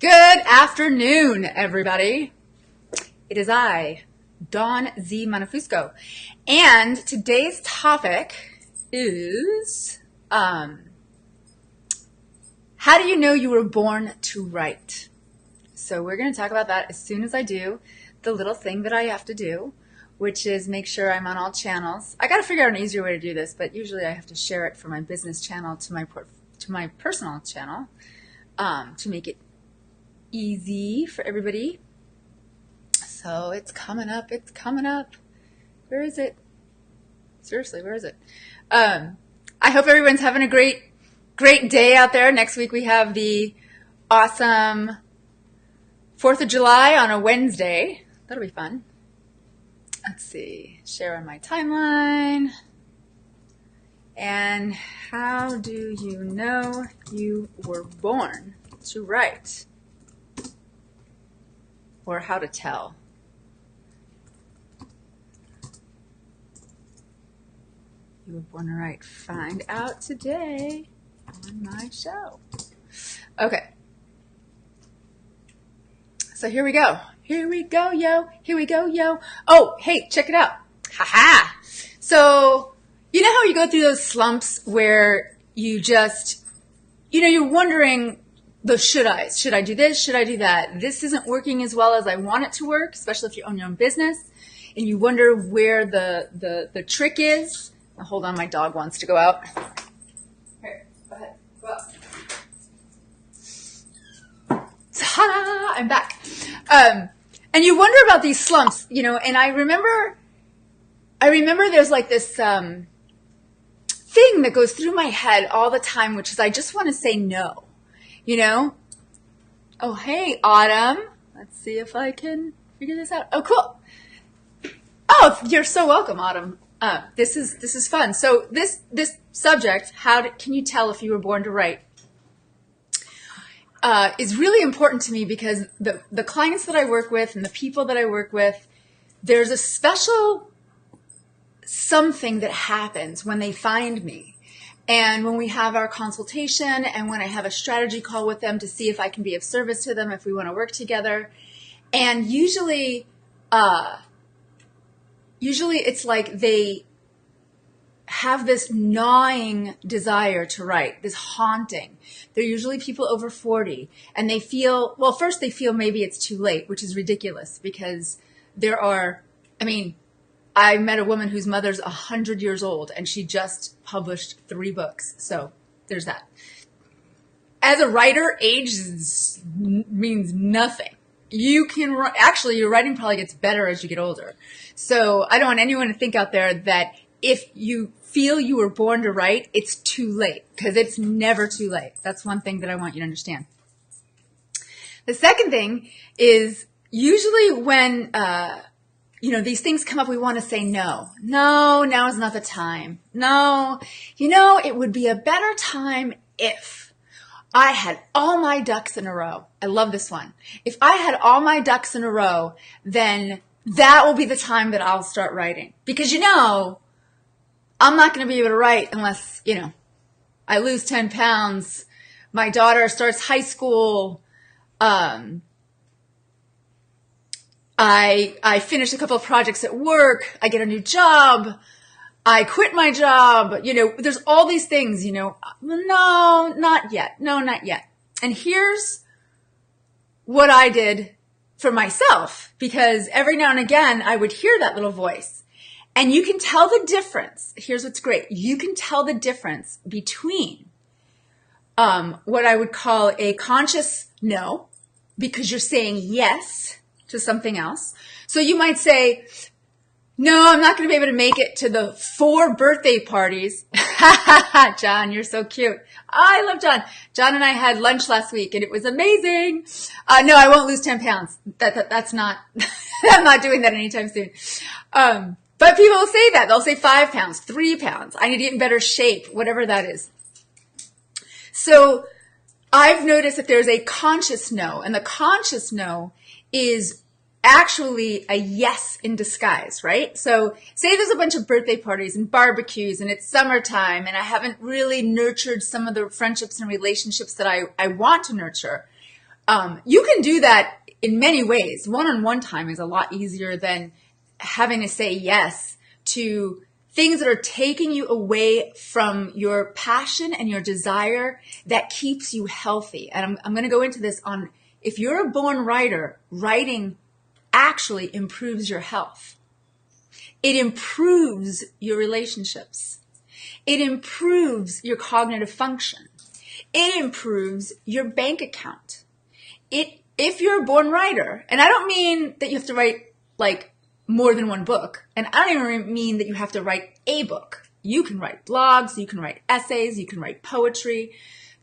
Good afternoon, everybody. It is I, Dawn Z. Manafusco, and today's topic is how do you know you were born to write? So we're going to talk about that as soon as I do the little thing that I have to do, which is make sure I'm on all channels. I got to figure out an easier way to do this, but usually I have to share it from my business channel to my personal channel to make it easy for everybody. So it's coming up. Where is it? Seriously, where is it? I hope everyone's having a great day out there. Next week we have the awesome 4th of July on a Wednesday. That'll be fun. Let's see. Share on my timeline. And how do you know you were born to write? Or how to tell. You were born to write. Find out today on my show. Okay. So here we go. Here we go, yo. Here we go, yo. Oh, hey, check it out. Haha. So, you know how you go through those slumps where you just, you're wondering, the should I do this? Should I do that? This isn't working as well as I want it to work, especially if you own your own business and you wonder where the trick is. Now, hold on, my dog wants to go out. Here, go ahead, go out. Ta-da! I'm back. And you wonder about these slumps, and I remember there's like this thing that goes through my head all the time, which is I just want to say no. Oh, hey, Autumn. Let's see if I can figure this out. Oh, cool. Oh, you're so welcome, Autumn. This is fun. So this subject, can you tell if you were born to write, is really important to me because the clients that I work with and the people that I work with, there's a special something that happens when they find me. And when we have our consultation and when I have a strategy call with them to see if I can be of service to them, if we want to work together. And usually it's like they have this gnawing desire to write, this haunting. They're usually people over 40 and they feel maybe it's too late, which is ridiculous because I met a woman whose mother's 100 years old and she just published 3 books. So there's that. As a writer, age means nothing. You can actually, your writing probably gets better as you get older. So I don't want anyone to think out there that if you feel you were born to write, it's too late, because it's never too late. That's one thing that I want you to understand. The second thing is usually when these things come up, we want to say no. No, now is not the time. No, it would be a better time if I had all my ducks in a row. I love this one. If I had all my ducks in a row, then that will be the time that I'll start writing. Because I'm not going to be able to write unless, I lose 10 pounds. My daughter starts high school. I finish a couple of projects at work. I get a new job. I quit my job. There's all these things, no, not yet. No, not yet. And here's what I did for myself, because every now and again I would hear that little voice. And you can tell the difference. Here's what's great. You can tell the difference between what I would call a conscious no, because you're saying yes to something else. So you might say, no, I'm not going to be able to make it to the 4 birthday parties. John, you're so cute. I love John. John and I had lunch last week and it was amazing. No, I won't lose 10 pounds. That's not, I'm not doing that anytime soon. But people will say that. They'll say 5 pounds, 3 pounds. I need to get in better shape, whatever that is. So I've noticed that there's a conscious no, and the conscious no is actually a yes in disguise, right? So say there's a bunch of birthday parties and barbecues and it's summertime and I haven't really nurtured some of the friendships and relationships that I want to nurture. You can do that in many ways. One-on-one time is a lot easier than having to say yes to things that are taking you away from your passion and your desire that keeps you healthy. And I'm going to go into this on, if you're a born writer, writing actually improves your health. It improves your relationships. It improves your cognitive function. It improves your bank account. If you're a born writer, and I don't mean that you have to write like more than one book, and I don't even mean that you have to write a book. You can write blogs, you can write essays, you can write poetry.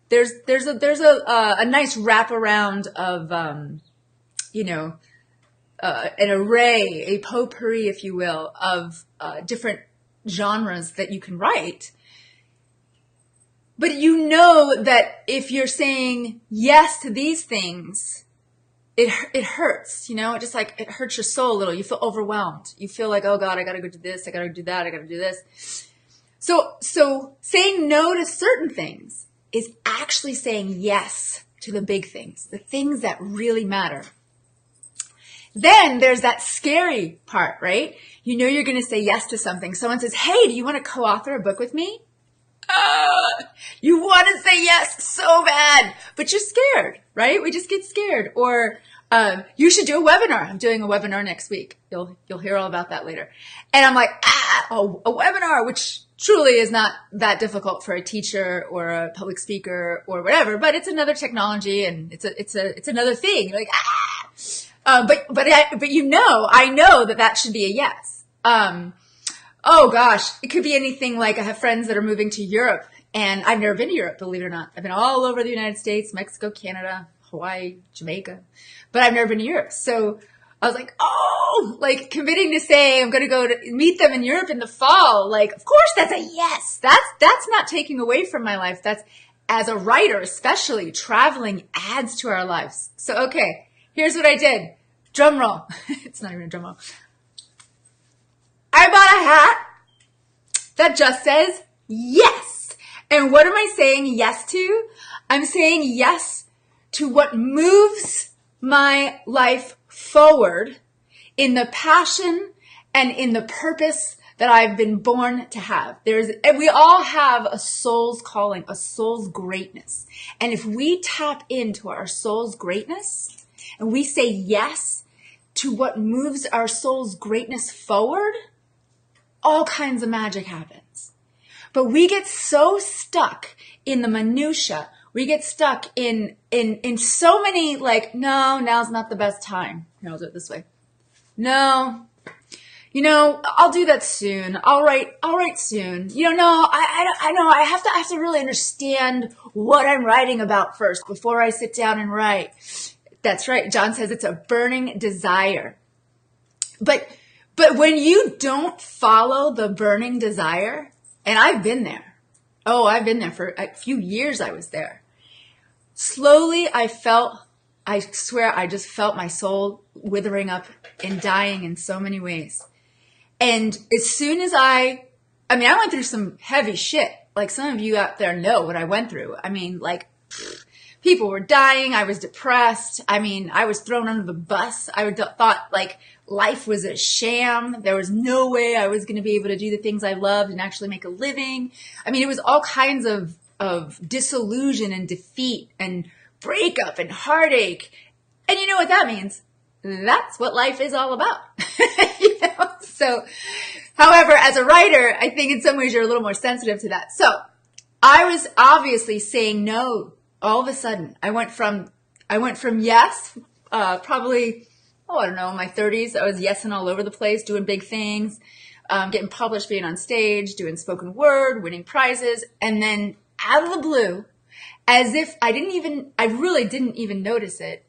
There's a nice wraparound of an array, a potpourri, if you will, of different genres that you can write. But you know that if you're saying yes to these things, it hurts, it just like, it hurts your soul a little. You feel overwhelmed. You feel like, oh God, I got to go do this. I got to do that. I got to do this. So saying no to certain things is actually saying yes to the big things, the things that really matter. Then there's that scary part, right? You're going to say yes to something. Someone says, hey, do you want to co-author a book with me? You want to say yes so bad, but you're scared, right? We just get scared. Or you should do a webinar. I'm doing a webinar next week. You'll hear all about that later. And I'm like, a webinar, which truly is not that difficult for a teacher or a public speaker or whatever, but it's another technology and it's another thing. You're like, but I know that should be a yes. Oh gosh, it could be anything. Like I have friends that are moving to Europe, and I've never been to Europe, believe it or not. I've been all over the United States, Mexico, Canada, Hawaii, Jamaica, but I've never been to Europe. So I was like, committing to say I'm going to go to meet them in Europe in the fall. Like, of course that's a yes. That's not taking away from my life. That's, as a writer, especially, traveling adds to our lives. So, okay, here's what I did. Drum roll. It's not even a drum roll. I bought a hat that just says yes. And what am I saying yes to? I'm saying yes to what moves my life forward in the passion and in the purpose that I've been born to have. We all have a soul's calling, a soul's greatness. And if we tap into our soul's greatness and we say yes to what moves our soul's greatness forward, all kinds of magic happens. But we get so stuck in the minutia. We get stuck in so many, like, no, now's not the best time. Here, I'll do it this way. No, I'll do that soon. I'll write soon. No, I know. I have to really understand what I'm writing about first before I sit down and write. That's right. John says it's a burning desire. But when you don't follow the burning desire, and I've been there. Oh, I've been there for a few years. I was there. Slowly, I swear, I just felt my soul withering up and dying in so many ways. And as soon as I went through some heavy shit. Like some of you out there know what I went through. People were dying. I was depressed. I was thrown under the bus. I thought like life was a sham. There was no way I was going to be able to do the things I loved and actually make a living. It was all kinds of disillusion and defeat and breakup and heartache. And you know what that means? That's what life is all about. So, however, as a writer, I think in some ways you're a little more sensitive to that. So I was obviously saying no. All of a sudden, I went from yes, probably, in my 30s. I was yesing all over the place, doing big things, getting published, being on stage, doing spoken word, winning prizes. And then out of the blue, as if I really didn't even notice it,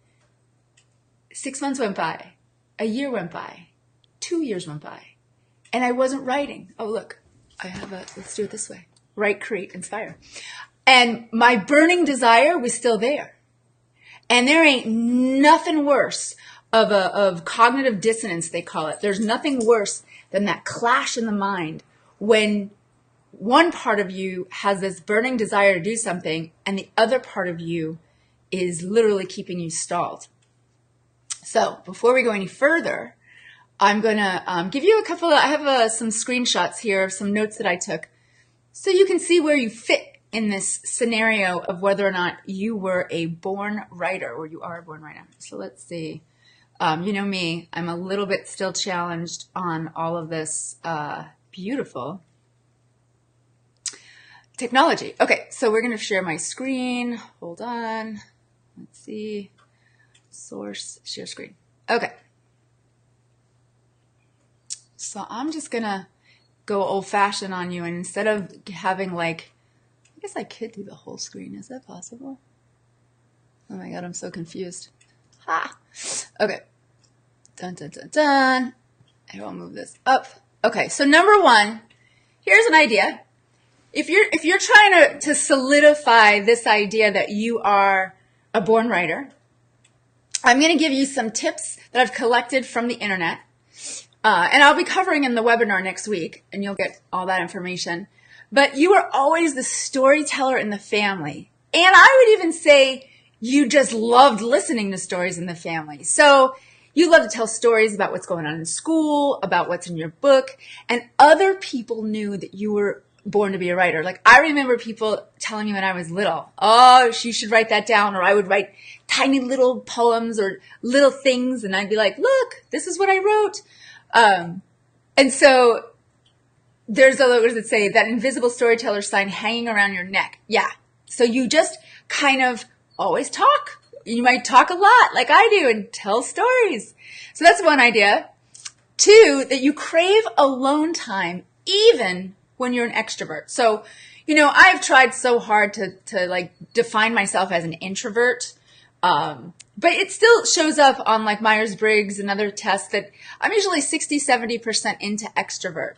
6 months went by, a year went by, 2 years went by, and I wasn't writing. Oh, look, let's do it this way. Write, create, inspire. And my burning desire was still there. And there ain't nothing worse of cognitive dissonance, they call it. There's nothing worse than that clash in the mind when one part of you has this burning desire to do something and the other part of you is literally keeping you stalled. So before we go any further, I'm going to give you I have some screenshots here of some notes that I took so you can see where you fit in this scenario of whether or not you were a born writer or you are a born writer. So let's see. You know me, I'm a little bit still challenged on all of this beautiful technology. Okay, so we're going to share my screen. Hold on. Let's see. Source, share screen. Okay. So I'm just going to go old-fashioned on you, and instead of having I guess I could do the whole screen. Is that possible? Oh my God, I'm so confused. Ha! Okay. Dun, dun, dun, dun. I will move this up. Okay, so number one, here's an idea. If you're trying to solidify this idea that you are a born writer, I'm going to give you some tips that I've collected from the internet. And I'll be covering in the webinar next week, and you'll get all that information. But you are always the storyteller in the family. And I would even say you just loved listening to stories in the family. So you love to tell stories about what's going on in school, about what's in your book, and other people knew that you were born to be a writer. Like I remember people telling me when I was little, oh, you should write that down, or I would write tiny little poems or little things, and I'd be like, look, this is what I wrote. And so there's a words that say that invisible storyteller sign hanging around your neck. Yeah. So you just kind of always talk. You might talk a lot like I do and tell stories. So that's one idea. Two, that you crave alone time even when you're an extrovert. So, I've tried so hard to define myself as an introvert. But it still shows up on Myers-Briggs and other tests that I'm usually 60-70% into extrovert.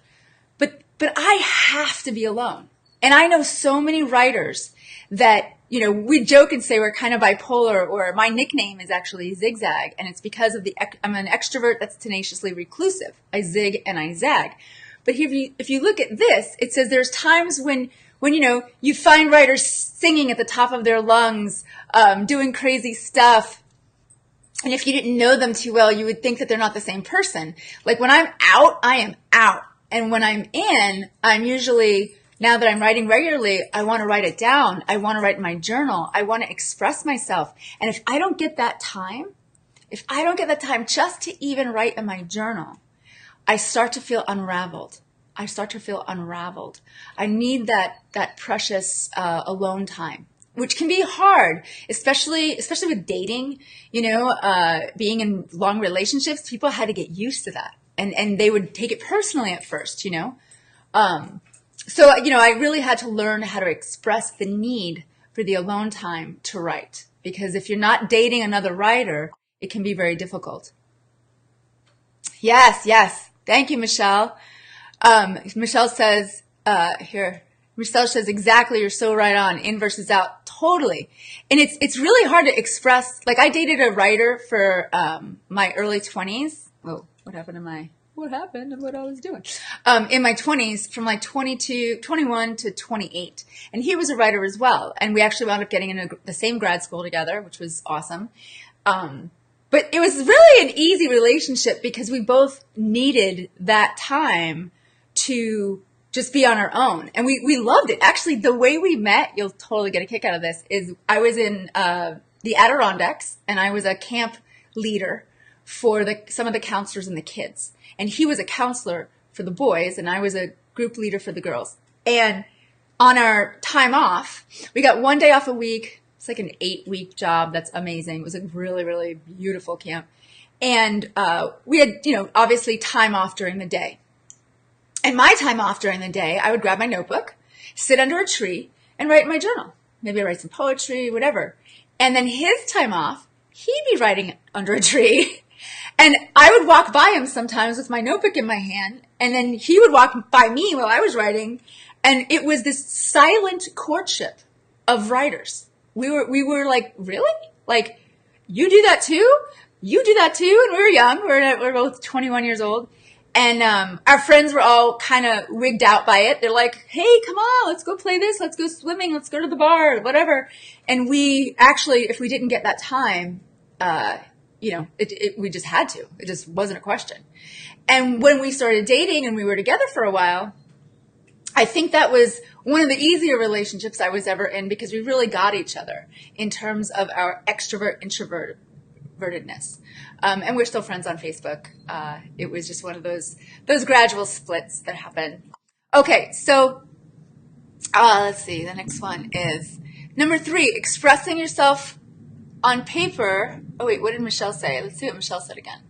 But I have to be alone. And I know so many writers that, we joke and say we're kind of bipolar, or my nickname is actually Zigzag. And it's because I'm an extrovert that's tenaciously reclusive. I zig and I zag. But if you look at this, it says there's times when you find writers singing at the top of their lungs, doing crazy stuff. And if you didn't know them too well, you would think that they're not the same person. Like when I'm out, I am out. And when I'm in, I'm usually, now that I'm writing regularly, I want to write it down. I want to write in my journal. I want to express myself. And if I don't get that time just to even write in my journal, I start to feel unraveled. I need that precious alone time, which can be hard, especially with dating, being in long relationships. People had to get used to that, and they would take it personally at first, So, I really had to learn how to express the need for the alone time to write, because if you're not dating another writer, it can be very difficult. Yes. Thank you, Michelle. Michelle says, Michelle says, exactly, you're so right on, in versus out, totally. And it's really hard to express, I dated a writer for, my early 20s. Oh, what happened to what I was doing? In my 20s, from 21 to 28. And he was a writer as well. And we actually wound up getting into the same grad school together, which was awesome. But it was really an easy relationship because we both needed that time to just be on our own. And we loved it. Actually, the way we met, you'll totally get a kick out of this, is I was in the Adirondacks, and I was a camp leader for some of the counselors and the kids. And he was a counselor for the boys, and I was a group leader for the girls. And on our time off, we got one day off a week. It's like an 8-week job. That's amazing. It was a really, really beautiful camp. And we had, obviously time off during the day. And my time off during the day, I would grab my notebook, sit under a tree, and write in my journal. Maybe I'd write some poetry, whatever. And then his time off, he'd be writing under a tree. And I would walk by him sometimes with my notebook in my hand, and then he would walk by me while I was writing. And it was this silent courtship of writers. We were like, really? Like, you do that too? You do that too? And we were young. We were both 21 years old. And our friends were all kind of wigged out by it. They're like, hey, come on, let's go play this. Let's go swimming. Let's go to the bar, whatever. And we actually, if we didn't get that time, we just had to. It just wasn't a question. And when we started dating and we were together for a while, I think that was one of the easier relationships I was ever in, because we really got each other in terms of our extrovert introvertedness. And we're still friends on Facebook. It was just one of those gradual splits that happen. Okay, so let's see. The next one is number 3, expressing yourself on paper. Oh, wait, what did Michelle say? Let's see what Michelle said again.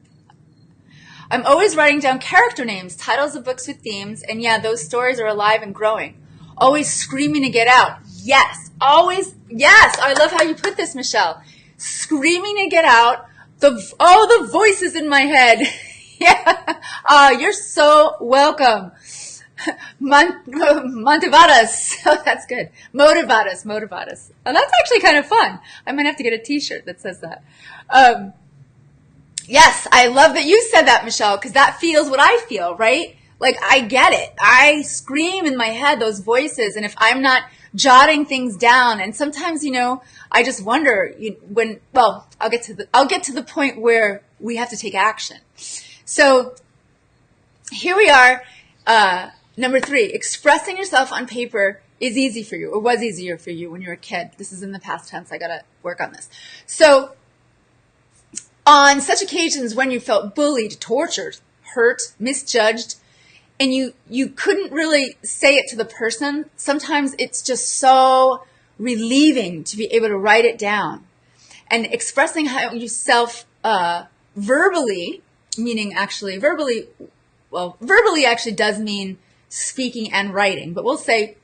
I'm always writing down character names, titles of books with themes, and yeah, those stories are alive and growing. Always screaming to get out. Yes, always. Yes, I love how you put this, Michelle. Screaming to get out. The voices in my head. Yeah. You're so welcome. Motivadas. Oh, that's good. Motivadas. Oh, that's actually kind of fun. I might have to get a t-shirt that says that. Yes, I love that you said that, Michelle, because that feels what I feel, right? Like, I get it. I scream in my head, those voices, and if I'm not jotting things down, and sometimes, I just wonder I'll get to the point where we have to take action. So here we are. Number 3, expressing yourself on paper is easy for you, or was easier for you when you were a kid. This is in the past tense. I got to work on this. So on such occasions when you felt bullied, tortured, hurt, misjudged, and you couldn't really say it to the person, sometimes it's just so relieving to be able to write it down. And expressing how yourself verbally, meaning actually verbally actually does mean speaking and writing, but we'll say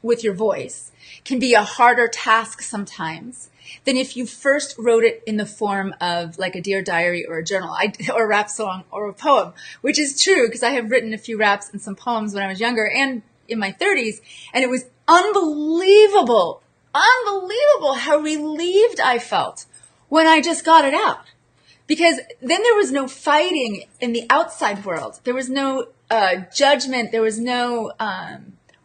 with your voice, can be a harder task sometimes than if you first wrote it in the form of like a Dear Diary or a journal or a rap song or a poem, which is true because I have written a few raps and some poems when I was younger and in my 30s, and it was unbelievable how relieved I felt when I just got it out. Because then there was no fighting in the outside world. There was no judgment. There was no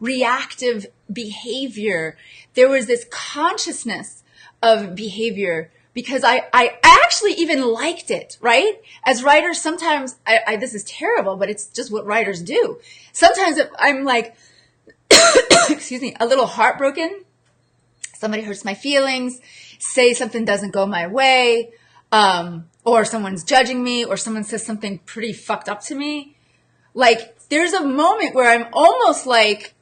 reactive behavior. There was this consciousness of behavior because I actually even liked it, right? As writers, sometimes, this is terrible, but it's just what writers do. Sometimes I'm like, excuse me, a little heartbroken. Somebody hurts my feelings, say something doesn't go my way, or someone's judging me, or someone says something pretty fucked up to me. Like, there's a moment where I'm almost like,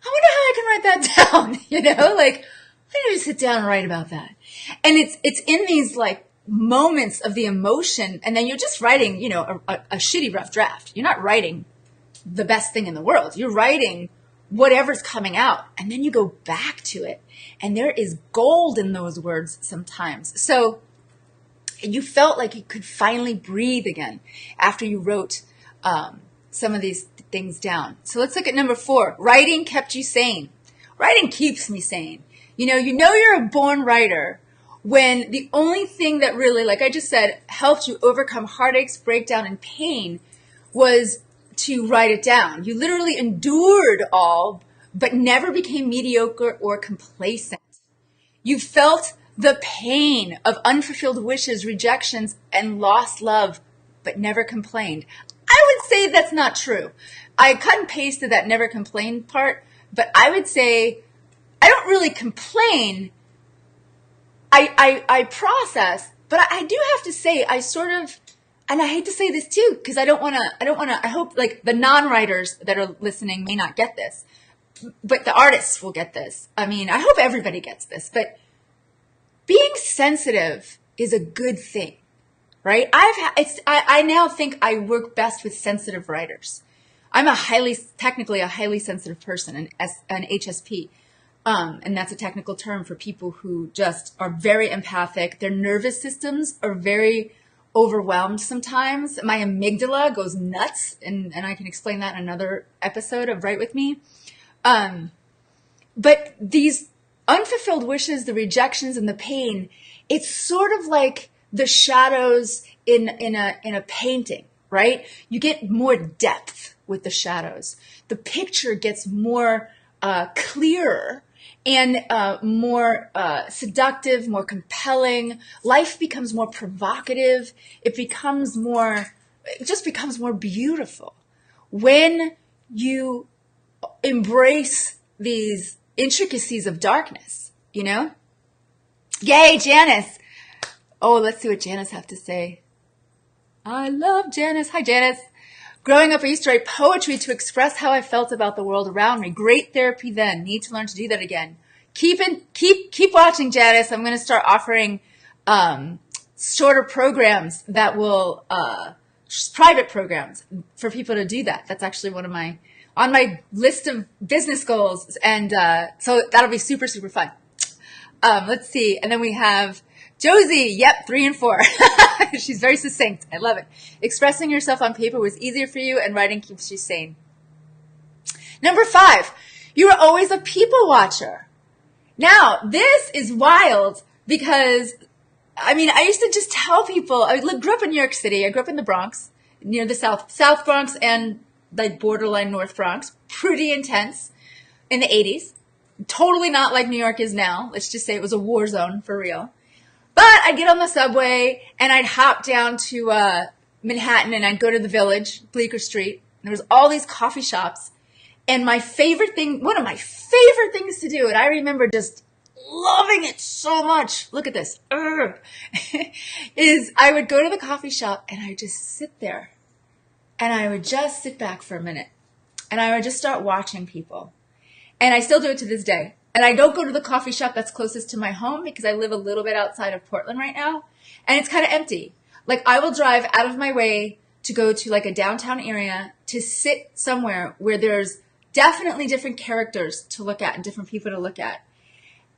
I wonder how I can write that down, like, I need to sit down and write about that. And it's in these like moments of the emotion, and then you're just writing, a shitty rough draft. You're not writing the best thing in the world. You're writing whatever's coming out, and then you go back to it, and there is gold in those words sometimes. So you felt like you could finally breathe again after you wrote some of these things down. So let's look at number 4. Writing kept you sane. Writing keeps me sane. You're a born writer when the only thing that really, like I just said, helped you overcome heartaches, breakdown, and pain was to write it down. You literally endured all, but never became mediocre or complacent. You felt the pain of unfulfilled wishes, rejections, and lost love, but never complained. I would say that's not true. I cut and pasted that never complained part, but I would say I don't really complain. I process, but I do have to say I sort of, and I hate to say this too, because I hope like the non-writers that are listening may not get this, but the artists will get this. I mean, I hope everybody gets this, but being sensitive is a good thing, right? I now think I work best with sensitive writers. I'm technically a highly sensitive person, an HSP. And that's a technical term for people who just are very empathic. Their nervous systems are very overwhelmed sometimes. My amygdala goes nuts, and I can explain that in another episode of Write With Me. But these unfulfilled wishes, the rejections, and the pain, it's sort of like the shadows in a painting, right? You get more depth with the shadows. The picture gets more clearer and more seductive, more compelling. Life becomes more provocative. It just becomes more beautiful when you embrace these intricacies of darkness, you know? Yay, Janice. Oh, let's see what Janice has to say. I love Janice. Hi, Janice. Growing up, I used to write poetry to express how I felt about the world around me. Great therapy then. Need to learn to do that again. Keep watching, Janice. I'm going to start offering shorter programs that will private programs for people to do that. That's actually on my list of business goals, and so that'll be super, super fun. Let's see, and then we have Josie. Yep, 3 and 4. She's very succinct. I love it. Expressing yourself on paper was easier for you, and writing keeps you sane. Number 5, you are always a people watcher. Now, this is wild because, I mean, I used to just tell people, I grew up in New York City. I grew up in the Bronx, near the South Bronx and like borderline North Bronx. Pretty intense in the 80s. Totally not like New York is now. Let's just say it was a war zone for real. But I'd get on the subway and I'd hop down to Manhattan and I'd go to the Village, Bleecker Street. And there was all these coffee shops. And one of my favorite things to do, and I remember just loving it so much, look at this, is I would go to the coffee shop and I would just sit there. And I would just sit back for a minute. And I would just start watching people. And I still do it to this day. And I don't go to the coffee shop that's closest to my home because I live a little bit outside of Portland right now. And it's kind of empty. Like I will drive out of my way to go to like a downtown area to sit somewhere where there's definitely different characters to look at and different people to look at.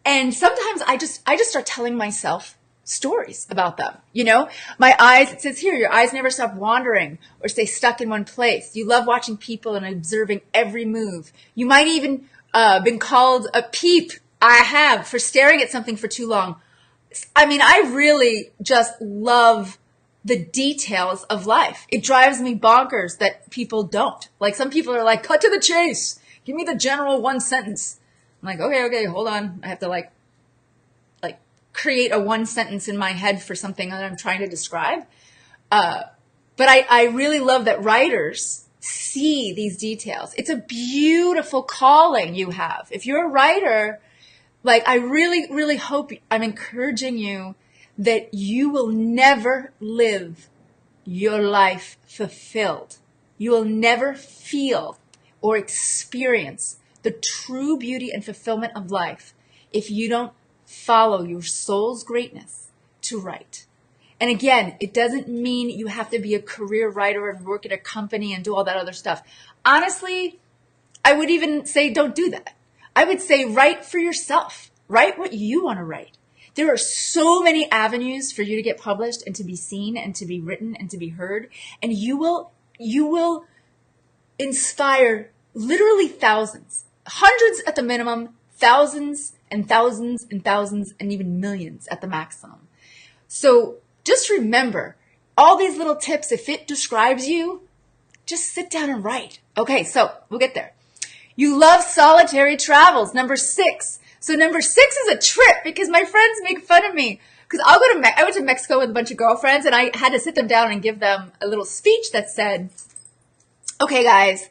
And sometimes I just start telling myself stories about them. You know, my eyes, it says here, your eyes never stop wandering or stay stuck in one place. You love watching people and observing every move. You might even been called a peep. I have, for staring at something for too long. I mean, I really just love the details of life. It drives me bonkers that people don't. Like some people are like, cut to the chase. Give me the general one sentence. I'm like, okay, hold on. I have to like create a one sentence in my head for something that I'm trying to describe. But I really love that writers see these details. It's a beautiful calling you have. If you're a writer, like I really, really hope, I'm encouraging you that you will never live your life fulfilled. You will never feel or experience the true beauty and fulfillment of life if you don't follow your soul's greatness to write. And again, it doesn't mean you have to be a career writer and work at a company and do all that other stuff. Honestly, I would even say don't do that. I would say write for yourself. Write what you want to write. There are so many avenues for you to get published and to be seen and to be written and to be heard. And you will inspire literally thousands, hundreds at the minimum, thousands and thousands and thousands and even millions at the maximum. So just remember all these little tips. If it describes you, just sit down and write. Okay, so we'll get there. You love solitary travels. Number 6. So number 6 is a trip because my friends make fun of me because I went to Mexico with a bunch of girlfriends and I had to sit them down and give them a little speech that said, okay, guys,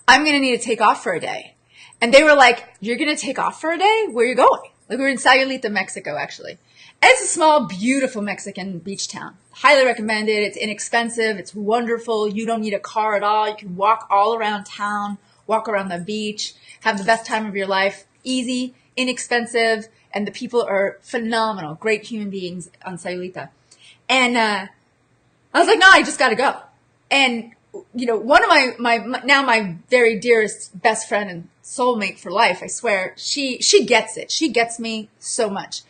I'm going to need to take off for a day. And they were like, you're going to take off for a day? Where are you going? Like we were in Sayulita, Mexico, actually. And it's a small, beautiful Mexican beach town. Highly recommend it. It's inexpensive. It's wonderful. You don't need a car at all. You can walk all around town, walk around the beach, have the best time of your life. Easy, inexpensive, and the people are phenomenal. Great human beings on Sayulita. And I was like, no, I just got to go. And, you know, one of my very dearest best friend and soulmate for life, I swear, she gets it. She gets me so much.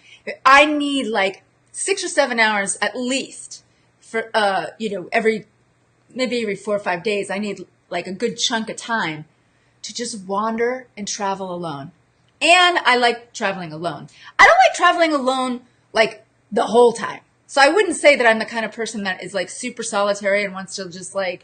I need like 6 or 7 hours at least for, maybe every 4 or 5 days. I need like a good chunk of time to just wander and travel alone. And I like traveling alone. I don't like traveling alone like the whole time. So I wouldn't say that I'm the kind of person that is like super solitary and wants to just like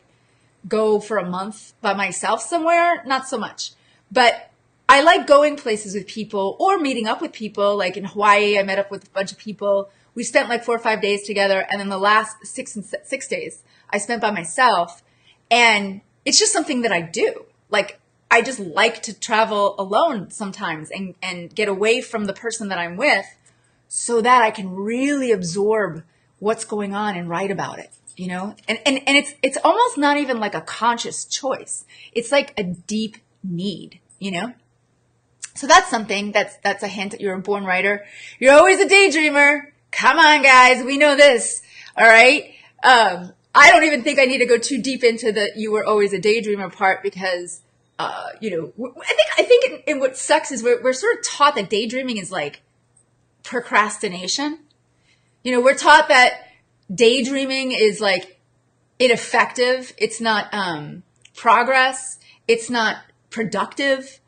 go for a month by myself somewhere. Not so much. But I like going places with people or meeting up with people. Like in Hawaii, I met up with a bunch of people. We spent like 4 or 5 days together. And then the last 6 days I spent by myself. And it's just something that I do. Like, I just like to travel alone sometimes and get away from the person that I'm with so that I can really absorb what's going on and write about it, you know? And it's almost not even like a conscious choice. It's like a deep need, you know? So that's something that's a hint that you're a born writer. You're always a daydreamer. Come on, guys. We know this. All right. I don't even think I need to go too deep into the you were always a daydreamer part because, you know, I think in what sucks is we're sort of taught that daydreaming is like procrastination. You know, we're taught that daydreaming is like ineffective. It's not progress. It's not productive.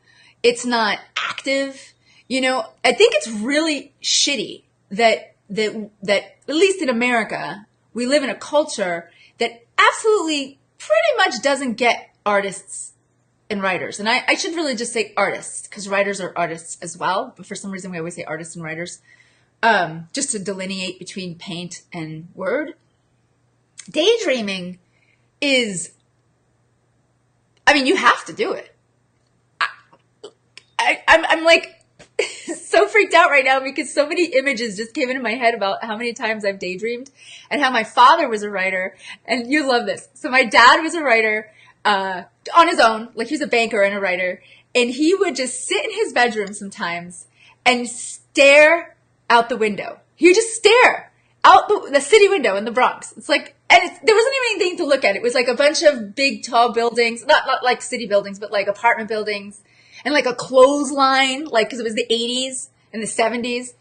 It's not active. You know, I think it's really shitty that at least in America, we live in a culture that absolutely pretty much doesn't get artists and writers. And I should really just say artists because writers are artists as well. But for some reason, we always say artists and writers just to delineate between paint and word. Daydreaming is, I mean, you have to do it. I'm like so freaked out right now because so many images just came into my head about how many times I've daydreamed and how my father was a writer. And you love this. So my dad was a writer on his own, like he's a banker and a writer. And he would just sit in his bedroom sometimes and stare out the window. He would just stare out the city window in the Bronx. It's like, and there wasn't even anything to look at. It was like a bunch of big, tall buildings, not like city buildings, but like apartment buildings. And like a clothesline, like, because it was the 80s and the 70s.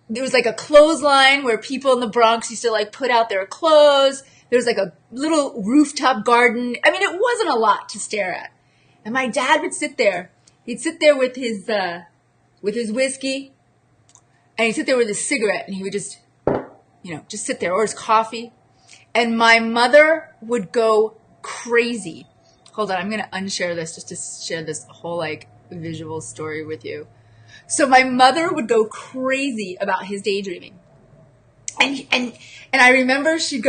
There was like a clothesline where people in the Bronx used to like put out their clothes. There was like a little rooftop garden. I mean, it wasn't a lot to stare at. And my dad would sit there. He'd sit there with his whiskey. And he'd sit there with his cigarette. And he would just, you know, just sit there. Or his coffee. And my mother would go crazy. Hold on, I'm going to unshare this just to share this whole like visual story with you. So my mother would go crazy about his daydreaming. And I remember she'd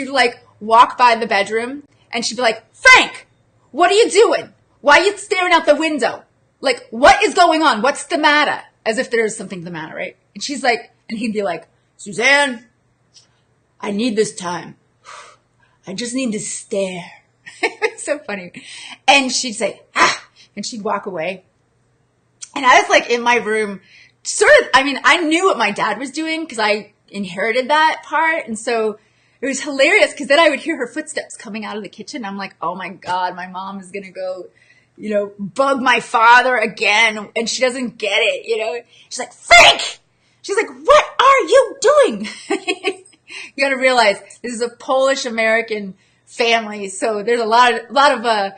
like walk by the bedroom and she'd be like, "Frank, what are you doing? Why are you staring out the window? Like, what is going on? What's the matter?" As if there's something the matter, right? And she's like, and he'd be like, "Suzanne, I need this time. I just need to stare." It's so funny. And she'd say, "Ah," and she'd walk away. And I was like in my room, sort of, I mean, I knew what my dad was doing because I inherited that part. And so it was hilarious because then I would hear her footsteps coming out of the kitchen. I'm like, oh my God, my mom is going to go, you know, bug my father again. And she doesn't get it, you know. She's like, "Frank!" She's like, "What are you doing?" You got to realize this is a Polish American family, so there's a lot of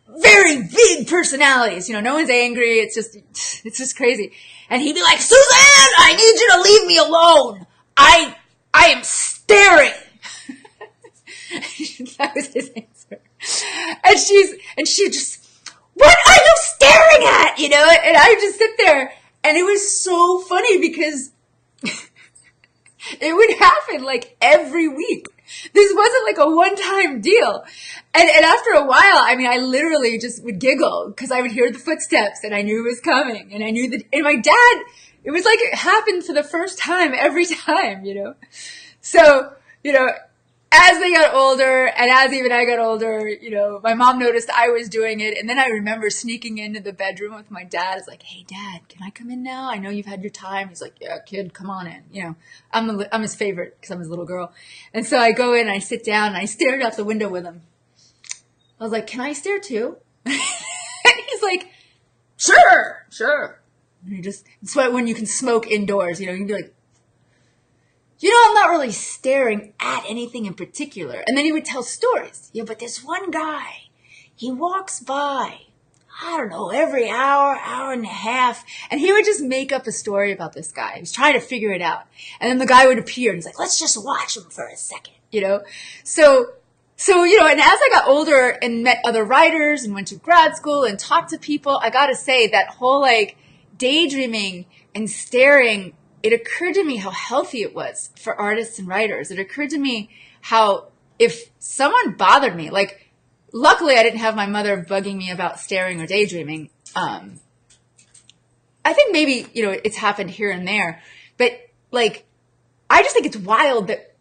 very big personalities. You know, no one's angry. It's just crazy. And he'd be like, "Suzanne, I need you to leave me alone. I am staring." That was his answer. And she just, "What are you staring at?" You know, and I would just sit there, and it was so funny because it would happen like every week. This wasn't like a one-time deal. And after a while, I mean, I literally just would giggle because I would hear the footsteps and I knew it was coming. And I knew that, and my dad, it was like it happened for the first time every time, you know. So, you know, as they got older and as even I got older, you know, my mom noticed I was doing it. And then I remember sneaking into the bedroom with my dad. It's like, "Hey, Dad, can I come in now? I know you've had your time." He's like, "Yeah, kid, come on in." You know, I'm his favorite because I'm his little girl. And so I go in and I sit down and I stared out the window with him. I was like, "Can I stare too?" And he's like, Sure. And it's when you can smoke indoors, you know, you can be like, "You know, I'm not really staring at anything in particular." And then he would tell stories. "Yeah, but this one guy, he walks by I don't know, every hour, hour and a half. And he would just make up a story about this guy. He was trying to figure it out. And then the guy would appear and he's like, let's just watch him for a second, you know? So, and as I got older and met other writers and went to grad school and talked to people, I got to say that whole like daydreaming and staring, it occurred to me how healthy it was for artists and writers. It occurred to me how if someone bothered me, like luckily I didn't have my mother bugging me about staring or daydreaming. I think maybe, it's happened here and there, but like, I just think it's wild that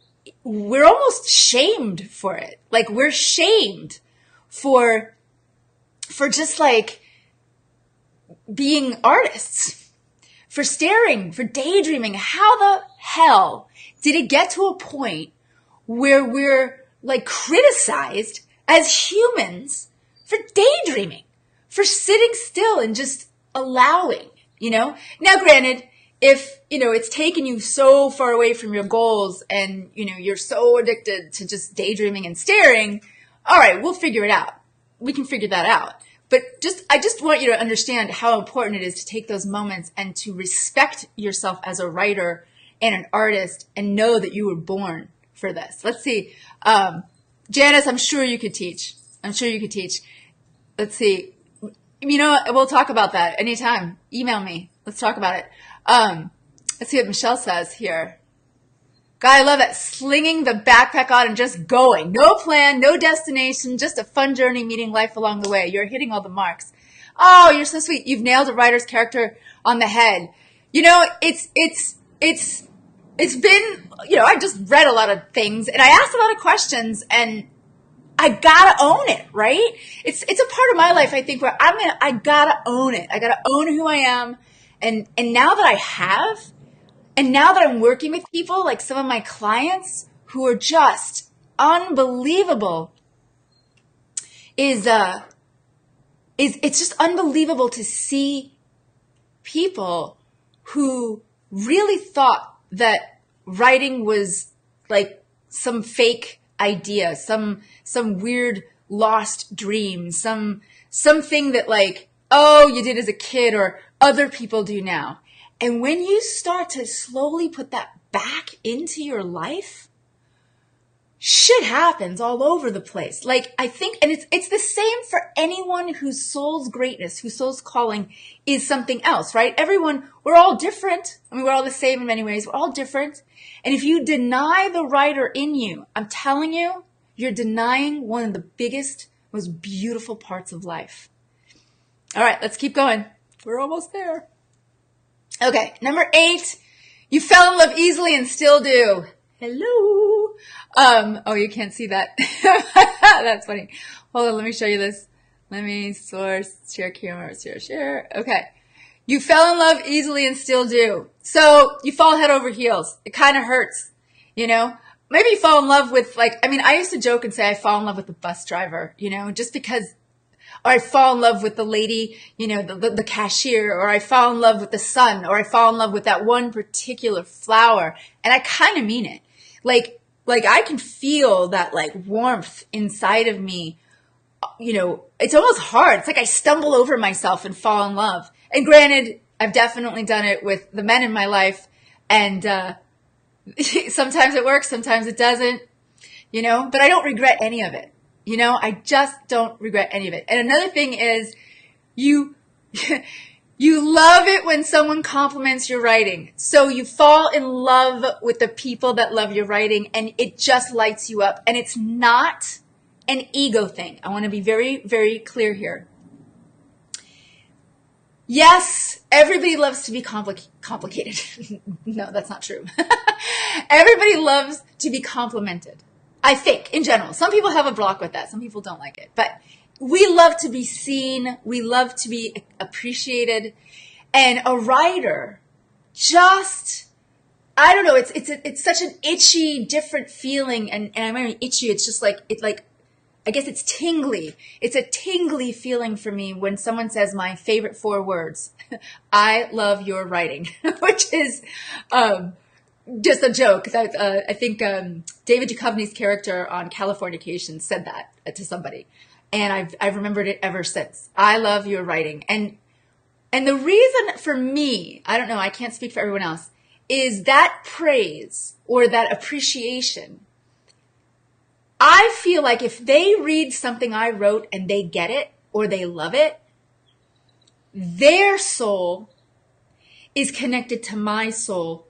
we're almost shamed for it. Like we're shamed for just like being artists, for staring, for daydreaming. How the hell did it get to a point where we're like criticized as humans for daydreaming, for sitting still and just allowing, Now, granted, if, it's taken you so far away from your goals and, you're so addicted to just daydreaming and staring, all right, we'll figure it out. We can figure that out. But I just want you to understand how important it is to take those moments and to respect yourself as a writer and an artist and know that you were born for this. Let's see. Janice, I'm sure you could teach. Let's see. We'll talk about that anytime. Email me. Let's talk about it. Let's see what Michelle says here. God, I love that. Slinging the backpack on and just going. No plan, no destination, just a fun journey meeting life along the way. You're hitting all the marks. Oh, you're so sweet. You've nailed a writer's character on the head. It's been, I just read a lot of things and I asked a lot of questions and I gotta own it, right? It's a part of my life, I think, where I gotta own it. I gotta own who I am. And now that I have, and now that I'm working with people, like some of my clients who are just unbelievable, it's just unbelievable to see people who really thought that writing was like some fake idea, some weird lost dream, something that like, oh, you did as a kid or other people do now. And when you start to slowly put that back into your life, shit happens all over the place. Like I think, and it's the same for anyone whose soul's greatness, whose soul's calling is something else, right? We're all different. I mean, we're all the same in many ways. We're all different. And if you deny the writer in you, I'm telling you, you're denying one of the biggest, most beautiful parts of life. All right, let's keep going. We're almost there. Okay, number 8, you fell in love easily and still do. Hello. Oh, you can't see that. That's funny. Hold on, let me show you this. Let me share camera, share. Okay. You fell in love easily and still do. So you fall head over heels. It kind of hurts, Maybe you fall in love with I used to joke and say I fall in love with the bus driver, just because. Or I fall in love with the lady, the cashier, or I fall in love with the sun, or I fall in love with that one particular flower. And I kind of mean it. Like I can feel that like warmth inside of me. It's almost hard. It's like I stumble over myself and fall in love. And granted, I've definitely done it with the men in my life. And, sometimes it works, sometimes it doesn't, but I don't regret any of it. I just don't regret any of it. And another thing is you love it when someone compliments your writing. So you fall in love with the people that love your writing and it just lights you up. And it's not an ego thing. I want to be very, very clear here. Yes, everybody loves to be complicated. No, that's not true. Everybody loves to be complimented. I think, in general. Some people have a block with that. Some people don't like it. But we love to be seen. We love to be appreciated. And a writer I don't know, it's such an itchy, different feeling. And I mean itchy, it's just like, I guess it's tingly. It's a tingly feeling for me when someone says my favorite 4 words. I love your writing, which is, just a joke. I think David Duchovny's character on Californication said that to somebody. and I've remembered it ever since. I love your writing. And the reason for me, I don't know, I can't speak for everyone else, is that praise or that appreciation. I feel like if they read something I wrote and they get it or they love it, their soul is connected to my soul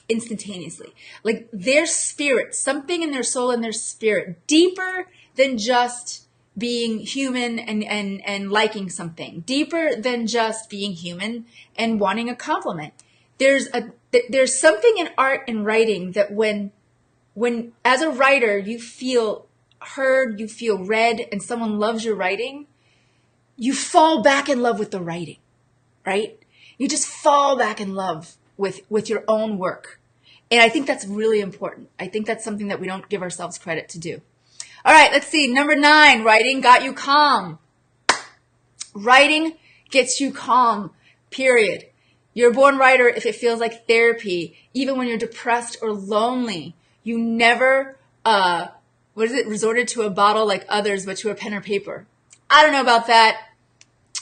instantaneously. Like their spirit, something in their soul and their spirit, deeper than just being human and liking something, deeper than just being human and wanting a compliment. There's something in art and writing that when as a writer you feel heard, you feel read, and someone loves your writing, you fall back in love with the writing, right? You just fall back in love with your own work. And I think that's really important. I think that's something that we don't give ourselves credit to do. All right, let's see. Number 9, writing got you calm. Writing gets you calm, period. You're a born writer if it feels like therapy. Even when you're depressed or lonely, you never, resorted to a bottle like others, but to a pen or paper. I don't know about that.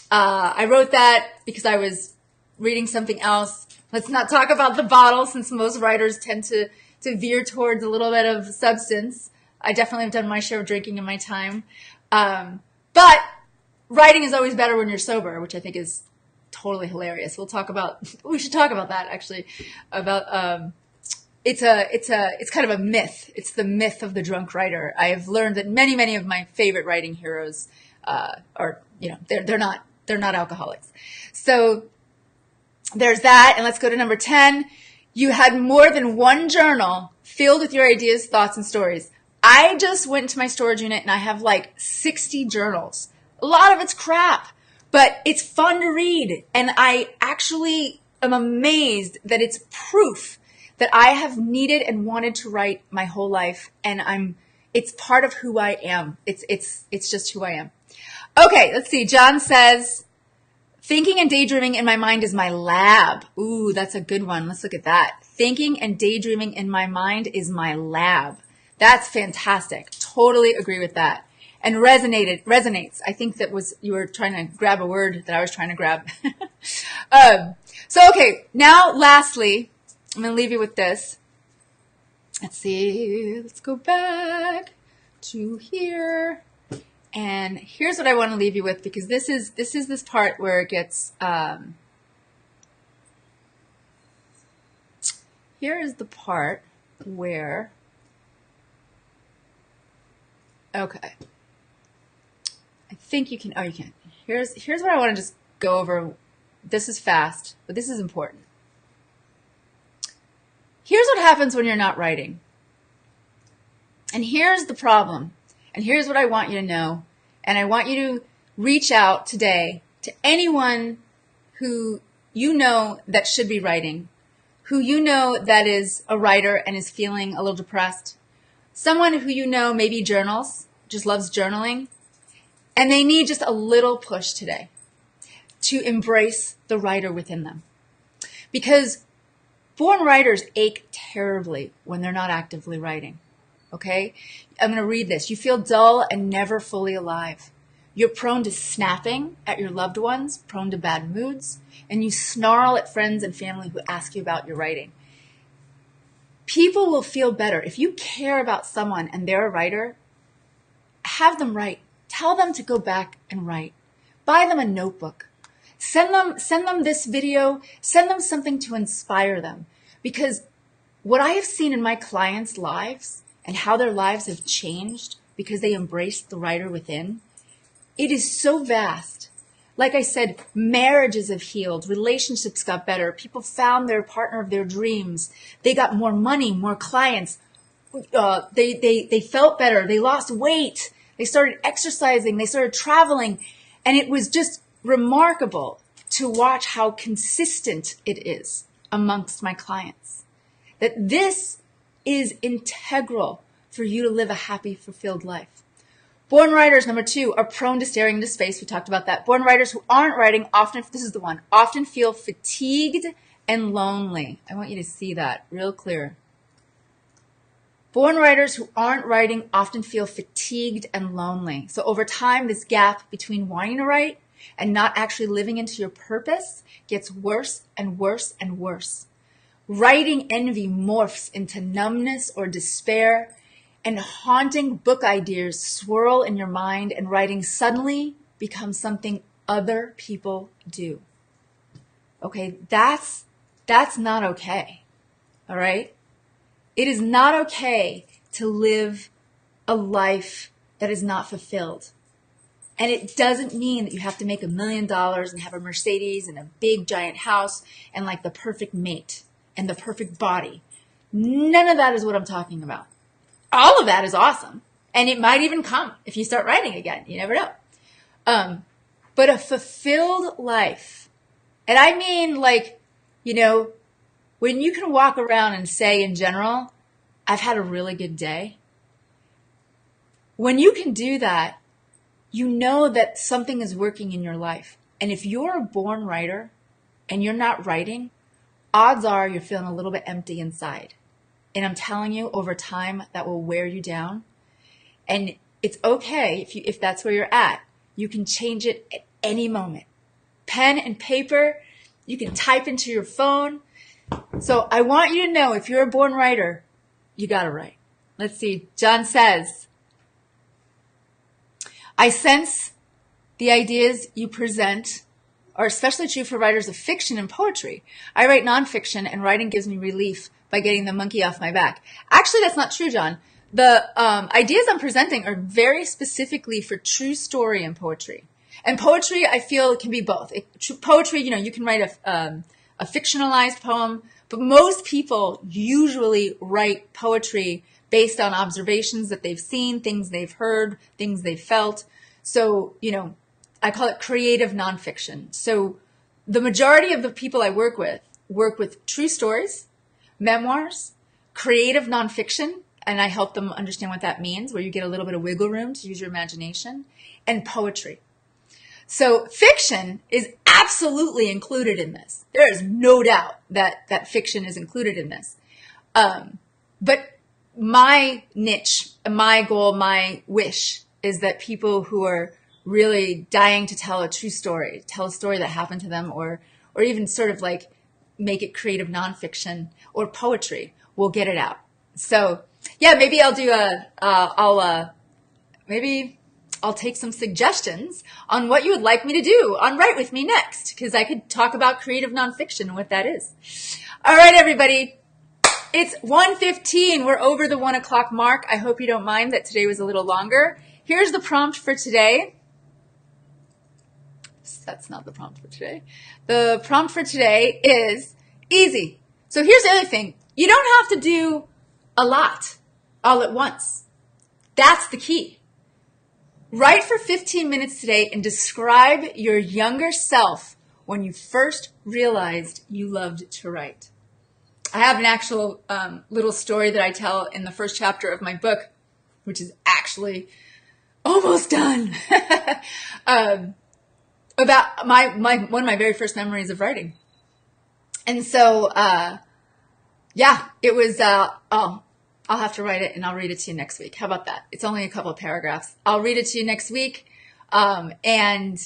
I wrote that because I was reading something else. Let's not talk about the bottle since most writers tend to veer towards a little bit of substance. I definitely have done my share of drinking in my time. But writing is always better when you're sober, which I think is totally hilarious. We should talk about that actually, about, it's kind of a myth. It's the myth of the drunk writer. I have learned that many of my favorite writing heroes, they're not alcoholics. So there's that. And let's go to number 10. You had more than one journal filled with your ideas, thoughts, and stories. I just went to my storage unit and I have like 60 journals. A lot of it's crap, but it's fun to read. And I actually am amazed that it's proof that I have needed and wanted to write my whole life. And it's part of who I am. It's just who I am. Okay, let's see. John says, thinking and daydreaming in my mind is my lab. Ooh, that's a good one. Let's look at that. Thinking and daydreaming in my mind is my lab. That's fantastic. Totally agree with that. And resonates. I think you were trying to grab a word that I was trying to grab. Okay, now lastly, I'm going to leave you with this. Let's see. Let's go back to here. And here's what I want to leave you with, because this is this part where it gets, here is the part where, okay, I think you can, you can. Here's what I want to just go over. This is fast, but this is important. Here's what happens when you're not writing. And here's the problem. And here's what I want you to know. And I want you to reach out today to anyone who you know that should be writing, who you know that is a writer and is feeling a little depressed, someone who you know maybe journals, just loves journaling, and they need just a little push today to embrace the writer within them. Because born writers ache terribly when they're not actively writing. Okay? I'm going to read this. You feel dull and never fully alive. You're prone to snapping at your loved ones, prone to bad moods, and you snarl at friends and family who ask you about your writing. People will feel better. If you care about someone and they're a writer, have them write. Tell them to go back and write. Buy them a notebook. Send them this video. Send them something to inspire them. Because what I have seen in my clients' lives and how their lives have changed because they embraced the writer within, it is so vast. Like I said, marriages have healed, relationships got better, people found their partner of their dreams, they got more money, more clients, they felt better, they lost weight, they started exercising, they started traveling, and it was just remarkable to watch how consistent it is amongst my clients. That this is integral for you to live a happy, fulfilled life. Born writers, number 2, are prone to staring into space. We talked about that. Born writers who aren't writing often feel fatigued and lonely. I want you to see that real clear. Born writers who aren't writing often feel fatigued and lonely. So over time, this gap between wanting to write and not actually living into your purpose gets worse and worse and worse. Writing envy morphs into numbness or despair, and haunting book ideas swirl in your mind, and writing suddenly becomes something other people do. Okay, that's not okay. All right? It is not okay to live a life that is not fulfilled. And it doesn't mean that you have to make $1 million and have a Mercedes and a big giant house and like the perfect mate and the perfect body. None of that is what I'm talking about. All of that is awesome. And it might even come if you start writing again. You never know. But a fulfilled life, and I mean like, when you can walk around and say in general, I've had a really good day. When you can do that, you know that something is working in your life. And if you're a born writer and you're not writing, odds are you're feeling a little bit empty inside. And I'm telling you, over time, that will wear you down. And it's okay if that's where you're at. You can change it at any moment. Pen and paper, you can type into your phone. So I want you to know, if you're a born writer, you got to write. Let's see. John says, I sense the ideas you present are especially true for writers of fiction and poetry. I write nonfiction, and writing gives me relief by getting the monkey off my back. Actually, that's not true, John. The ideas I'm presenting are very specifically for true story and poetry. And poetry, I feel, it can be both. Poetry, you can write a fictionalized poem, but most people usually write poetry based on observations that they've seen, things they've heard, things they've felt. So, I call it creative nonfiction. So the majority of the people I work with true stories, memoirs, creative nonfiction, and I help them understand what that means, where you get a little bit of wiggle room to use your imagination, and poetry. So fiction is absolutely included in this. There is no doubt that fiction is included in this. But my niche, my goal, my wish is that people who are really dying to tell a true story, tell a story that happened to them, or even sort of like make it creative nonfiction or poetry, will get it out. So yeah, maybe I'll do maybe I'll take some suggestions on what you would like me to do on Write With Me next, because I could talk about creative nonfiction and what that is. All right, everybody. It's 1:15. We're over the 1 o'clock mark. I hope you don't mind that today was a little longer. Here's the prompt for today. That's not the prompt for today. The prompt for today is easy. So here's the other thing. You don't have to do a lot all at once. That's the key. Write for 15 minutes today and describe your younger self when you first realized you loved to write. I have an actual little story that I tell in the first chapter of my book, which is actually almost done, about one of my very first memories of writing. And so, it was, I'll have to write it and I'll read it to you next week. How about that? It's only a couple of paragraphs. I'll read it to you next week. And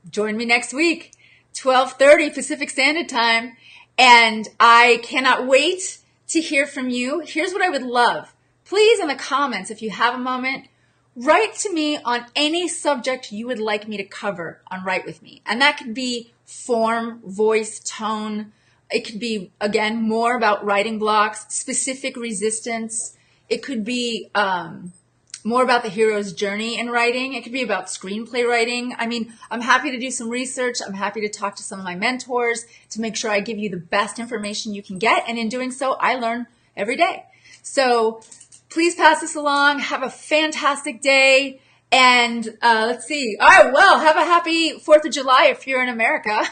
join me next week, 12:30 Pacific Standard Time. And I cannot wait to hear from you. Here's what I would love. Please, in the comments, if you have a moment, write to me on any subject you would like me to cover on Write With Me. And that could be form, voice, tone. It could be, again, more about writing blocks, specific resistance. It could be more about the hero's journey in writing. It could be about screenplay writing. I mean, I'm happy to do some research. I'm happy to talk to some of my mentors to make sure I give you the best information you can get. And in doing so, I learn every day. So please pass this along. Have a fantastic day. And let's see. All right, well, have a happy 4th of July if you're in America.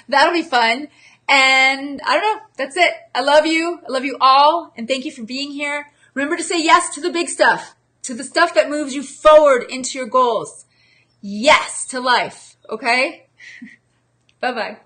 That'll be fun. And I don't know. That's it. I love you. I love you all. And thank you for being here. Remember to say yes to the big stuff, to the stuff that moves you forward into your goals. Yes to life. Okay? Bye-bye.